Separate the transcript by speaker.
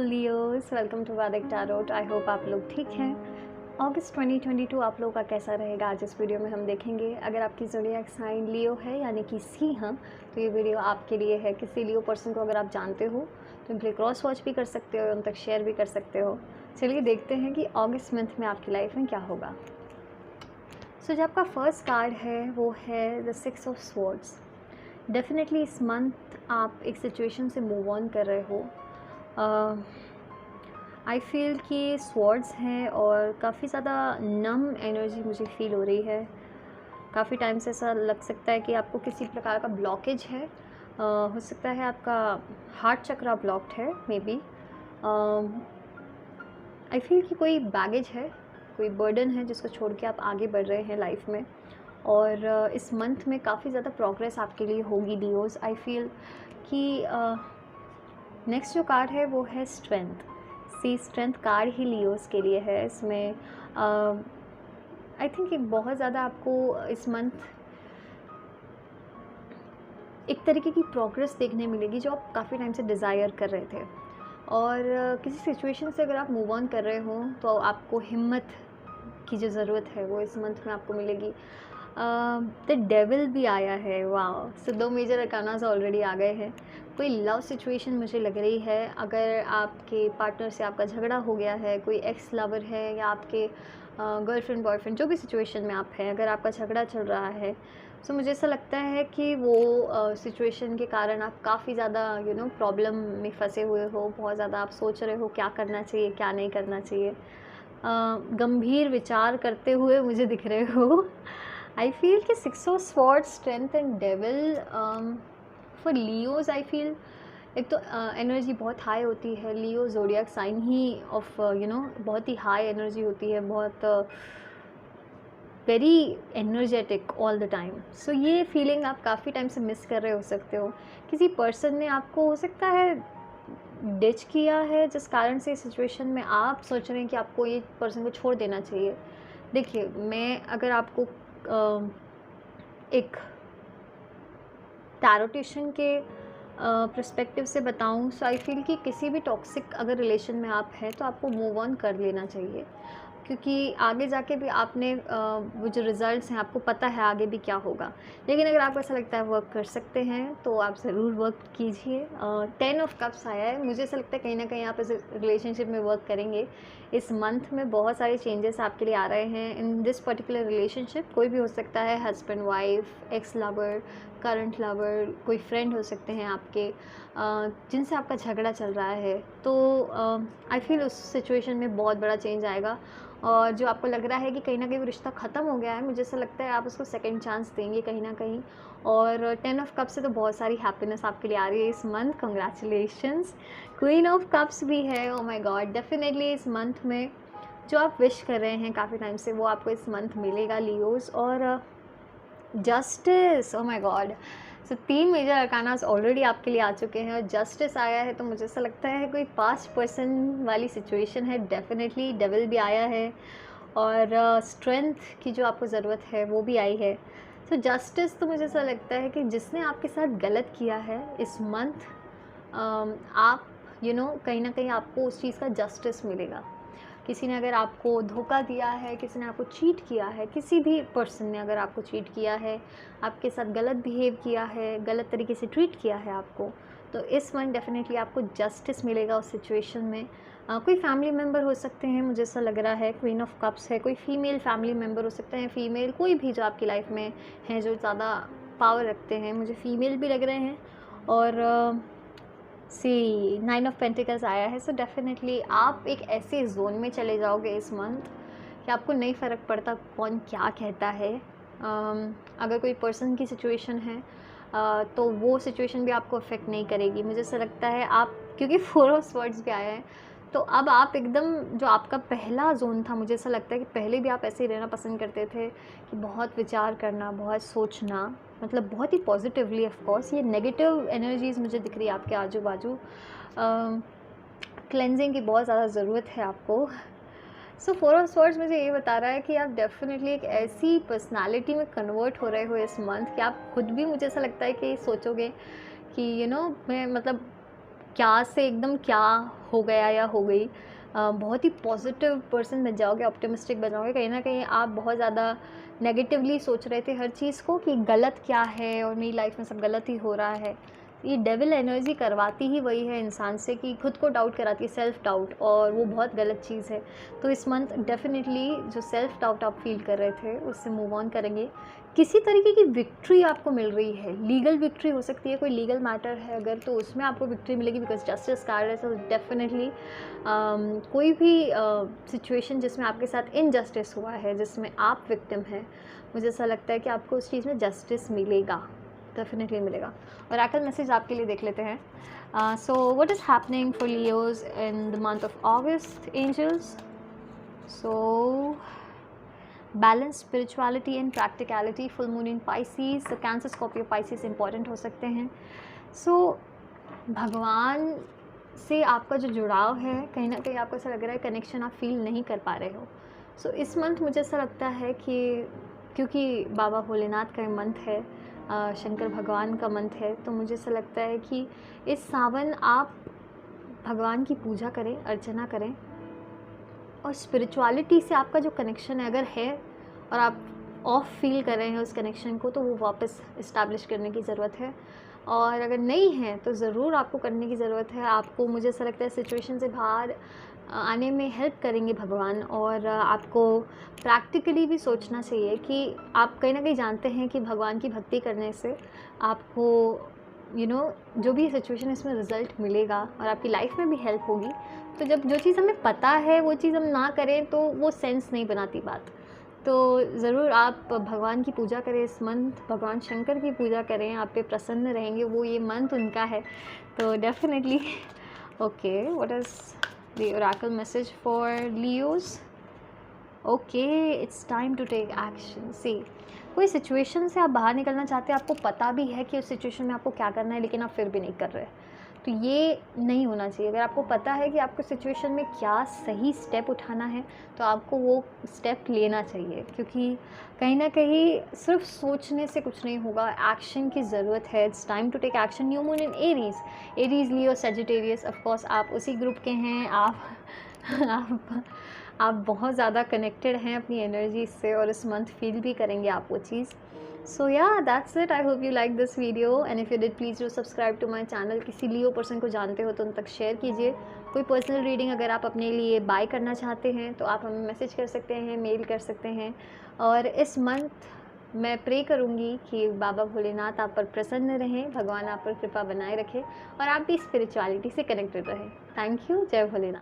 Speaker 1: Beautiful Leos, welcome to वैदिक tarot. I hope आप लोग ठीक हैं। अगस्त 2022 आप लोगों का कैसा रहेगा आज इस वीडियो में हम देखेंगे। अगर आपकी ज़ोडिएक साइन लियो है यानी कि सी हैं, तो ये वीडियो आपके लिए है। किसी लियो पर्सन को अगर आप जानते हो तो उनके लिए क्रॉस वॉच भी कर सकते हो, उन तक शेयर भी कर सकते हो। चलिए देखते हैं कि अगस्त मंथ में आपकी लाइफ में क्या होगा। सो जो आपका फर्स्ट कार्ड है वो है द 6 ऑफ स्वॉर्ड्स। डेफिनेटली इस मंथ आप एक सिचुएशन से मूव ऑन कर रहे हो। आई फील कि स्वॉर्ड्स हैं और काफ़ी ज़्यादा नम एनर्जी मुझे फील हो रही है। काफ़ी टाइम से ऐसा लग सकता है कि आपको किसी प्रकार का ब्लॉकेज है। हो सकता है आपका हार्ट चक्रा ब्लॉक्ड है मे बी। आई फील कि कोई बैगेज है, कोई बर्डन है जिसको छोड़ के आप आगे बढ़ रहे हैं लाइफ में। और इस मंथ में काफ़ी ज़्यादा प्रोग्रेस आपके लिए होगी लियोज़। आई फील कि नेक्स्ट जो कार्ड है वो है स्ट्रेंथ। सी स्ट्रेंथ कार्ड ही लियोज़ के लिए है। इसमें आई थिंक एक बहुत ज़्यादा आपको इस मंथ एक तरीके की प्रोग्रेस देखने मिलेगी जो आप काफ़ी टाइम से डिज़ायर कर रहे थे। और किसी सिचुएशन से अगर आप मूव ऑन कर रहे हो तो आपको हिम्मत की जो ज़रूरत है वो इस मंथ में आपको मिलेगी। द डेविल भी आया है, वाह। सो 2 मेजर अरकानास ऑलरेडी आ गए हैं। कोई लव सिचुएशन मुझे लग रही है। अगर आपके पार्टनर से आपका झगड़ा हो गया है, कोई एक्स लवर है या आपके गर्लफ्रेंड बॉयफ्रेंड जो भी सिचुएशन में आप हैं, अगर आपका झगड़ा चल रहा है, सो मुझे ऐसा लगता है कि वो सिचुएशन के कारण आप काफ़ी ज़्यादा प्रॉब्लम में फंसे हुए हो। बहुत ज़्यादा आप सोच रहे हो क्या करना चाहिए क्या नहीं करना चाहिए। गंभीर विचार करते हुए मुझे दिख रहे हो। आई फील कि 6 of swords, strength and devil for Leos. I feel एक तो एनर्जी बहुत हाई होती है। लियो ज़ोडिएक साइन ही ऑफ बहुत ही हाई एनर्जी होती है, बहुत very energetic all the time. So ये फीलिंग आप काफ़ी टाइम से मिस कर रहे हो सकते हो। किसी पर्सन ने आपको हो सकता है डिच किया है, जिस कारण से इस सिचुएशन में आप सोच रहे हैं कि आपको ये पर्सन को छोड़ देना चाहिए। देखिए, मैं अगर आपको एक टैरोटिशियन के पर्सपेक्टिव से बताऊं, सो आई फील कि किसी भी टॉक्सिक अगर रिलेशन में आप हैं तो आपको मूव ऑन कर लेना चाहिए, क्योंकि आगे जाके भी आपने वो जो रिज़ल्ट्स हैं आपको पता है आगे भी क्या होगा। लेकिन अगर आपको ऐसा लगता है वर्क कर सकते हैं तो आप ज़रूर वर्क कीजिए। 10 ऑफ कप्स आया है, मुझे ऐसा लगता है कहीं ना कहीं आप इस रिलेशनशिप में वर्क करेंगे। इस मंथ में बहुत सारे चेंजेस आपके लिए आ रहे हैं इन दिस पर्टिकुलर रिलेशनशिप। कोई भी हो सकता है, husband wife, x lover, current lover, कोई फ्रेंड हो सकते हैं आपके जिनसे आपका झगड़ा चल रहा है। तो आई फील उस सिचुएशन में बहुत बड़ा चेंज आएगा। और जो आपको लग रहा है कि कहीं ना कहीं वो रिश्ता ख़त्म हो गया है, मुझे ऐसा लगता है आप उसको सेकंड चांस देंगे कहीं ना कहीं। और 10 ऑफ कप्स से तो बहुत सारी हैप्पीनेस आपके लिए आ रही है इस month. Congratulations. Queen of cups भी है। ओ माय गॉड, डेफिनेटली इस मंथ में जो आप विश कर रहे हैं काफ़ी टाइम से वो आपको इस मंथ मिलेगा लियोज। और justice, oh my god. So 3 major arcanas already आपके लिए आ चुके हैं और जस्टिस आया है, तो मुझे ऐसा लगता है कोई पास्ट पर्सन वाली सिचुएशन है। डेफिनेटली डेविल भी आया है और स्ट्रेंथ की जो आपको ज़रूरत है वो भी आई है। सो जस्टिस, तो मुझे ऐसा लगता है कि जिसने आपके साथ गलत किया है इस मंथ, आप कहीं ना कहीं आपको उस चीज़ का जस्टिस मिलेगा। किसी ने अगर आपको धोखा दिया है, किसी ने आपको चीट किया है, किसी भी पर्सन ने अगर आपको चीट किया है, आपके साथ गलत बिहेव किया है, गलत तरीके से ट्रीट किया है आपको, तो इस मंथ डेफिनेटली आपको जस्टिस मिलेगा उस सिचुएशन में। कोई फैमिली मेम्बर हो सकते हैं, मुझे ऐसा लग रहा है क्वीन ऑफ कप्स है, कोई फीमेल फैमिली मेम्बर हो सकते हैं, फीमेल कोई भी जो आपकी लाइफ में हैं जो ज़्यादा पावर रखते हैं, मुझे फीमेल भी लग रहे हैं। और सी 9 ऑफ पेंटिकल्स आया है। सो डेफिनेटली आप एक ऐसे जोन में चले जाओगे इस मंथ कि आपको नहीं फ़र्क पड़ता कौन क्या कहता है। अगर कोई पर्सन की सिचुएशन है तो वो सिचुएशन भी आपको अफेक्ट नहीं करेगी। मुझे ऐसा लगता है आप, क्योंकि 4 ऑफ स्वॉर्ड्स भी आया है, तो अब आप एकदम जो आपका पहला जोन था, मुझे ऐसा लगता है कि पहले भी आप ऐसे ही रहना पसंद करते थे कि बहुत विचार करना, बहुत सोचना, मतलब बहुत ही पॉजिटिवली। ऑफ कोर्स ये नेगेटिव एनर्जीज़ मुझे दिख रही है आपके आजू बाजू। क्लेंजिंग की बहुत ज़्यादा ज़रूरत है आपको। सो 4 ऑफ स्वॉर्ड्स मुझे ये बता रहा है कि आप डेफिनेटली एक ऐसी पर्सनालिटी में कन्वर्ट हो रहे हो इस मंथ कि आप खुद भी, मुझे ऐसा लगता है कि सोचोगे कि मैं मतलब क्या से एकदम क्या हो गया या हो गई, बहुत ही पॉजिटिव पर्सन बन जाओगे, ऑप्टिमिस्टिक बन जाओगे। कहीं ना कहीं आप बहुत ज़्यादा नेगेटिवली सोच रहे थे हर चीज़ को कि गलत क्या है और मेरी लाइफ में सब गलत ही हो रहा है। ये डेविल एनर्जी करवाती ही वही है इंसान से कि खुद को डाउट कराती है, सेल्फ डाउट, और वो बहुत गलत चीज़ है। तो इस मंथ डेफिनेटली जो सेल्फ डाउट आप फील कर रहे थे उससे मूव ऑन करेंगे। किसी तरीके की विक्ट्री आपको मिल रही है, लीगल विक्ट्री हो सकती है, कोई लीगल मैटर है अगर, तो उसमें आपको विक्ट्री मिलेगी बिकॉज जस्टिस कार्ड है। सो डेफिनेटली कोई भी सिचुएशन जिसमें आपके साथ इनजस्टिस हुआ है, जिसमें आप विक्टिम हैं, मुझे ऐसा लगता है कि आपको उस चीज़ में जस्टिस मिलेगा, डेफिनेटली मिलेगा। और आकल मैसेज आपके लिए देख लेते हैं। So what is happening for Leos in the month of August, angels? So balance, spirituality and practicality, full moon in Pisces, Cancer, Scorpio, Pisces important हो सकते हैं। सो भगवान से आपका जो जुड़ाव है, कहीं ना कहीं आपको ऐसा लग रहा है कनेक्शन आप फील नहीं कर पा रहे हो। सो इस मंथ मुझे ऐसा लगता है कि क्योंकि बाबा भोलेनाथ का मंथ है, शंकर भगवान का मंथ है, तो मुझे ऐसा लगता है कि इस सावन आप भगवान की पूजा करें, अर्चना करें, और स्पिरिचुअलिटी से आपका जो कनेक्शन है अगर है और आप ऑफ फील कर रहे हैं उस कनेक्शन को, तो वो वापस इस्टेब्लिश करने की ज़रूरत है। और अगर नहीं है तो ज़रूर आपको करने की ज़रूरत है। आपको, मुझे ऐसा लगता है, सिचुएशन से बाहर आने में हेल्प करेंगे भगवान। और आपको प्रैक्टिकली भी सोचना चाहिए कि आप कहीं ना कहीं जानते हैं कि भगवान की भक्ति करने से आपको जो भी सिचुएशन है इसमें रिज़ल्ट मिलेगा और आपकी लाइफ में भी हेल्प होगी। तो जब जो चीज़ हमें पता है वो चीज़ हम ना करें तो वो सेंस नहीं बनाती बात। तो ज़रूर आप भगवान की पूजा करें इस मंथ, भगवान शंकर की पूजा करें, आप पे प्रसन्न रहेंगे, वो ये मंथ उनका है। तो definitely okay, what is the oracle message for Leos? Okay, it's time to take action. See, कोई सिचुएशन से आप बाहर निकलना चाहते हैं, आपको पता भी है कि उस सिचुएशन में आपको क्या करना है, लेकिन आप फिर भी नहीं कर रहे, तो ये नहीं होना चाहिए। अगर आपको पता है कि आपको सिचुएशन में क्या सही स्टेप उठाना है, तो आपको वो स्टेप लेना चाहिए, क्योंकि कहीं ना कहीं सिर्फ सोचने से कुछ नहीं होगा, एक्शन की ज़रूरत है। It's time to take action. New moon in Aries, Aries, Leo, Sagittarius, of course आप उसी ग्रुप के हैं। आप बहुत ज़्यादा कनेक्टेड हैं अपनी एनर्जी से, और इस मंथ फील भी करेंगे आप वो चीज़। So yeah that's it. I hope you like this video, and if you did please do subscribe to my channel. किसी लियो पर्सन को जानते हो तो उन तक शेयर कीजिए। कोई पर्सनल रीडिंग अगर आप अपने लिए बाय करना चाहते हैं तो आप हमें मैसेज कर सकते हैं, मेल कर सकते हैं। और इस मंथ मैं प्रे करूँगी कि बाबा भोलेनाथ आप पर प्रसन्न रहें, भगवान आप पर कृपा बनाए रखें, और आप भी स्पिरिचुअलिटी से कनेक्टेड रहें। Thank you. जय भोलेनाथ।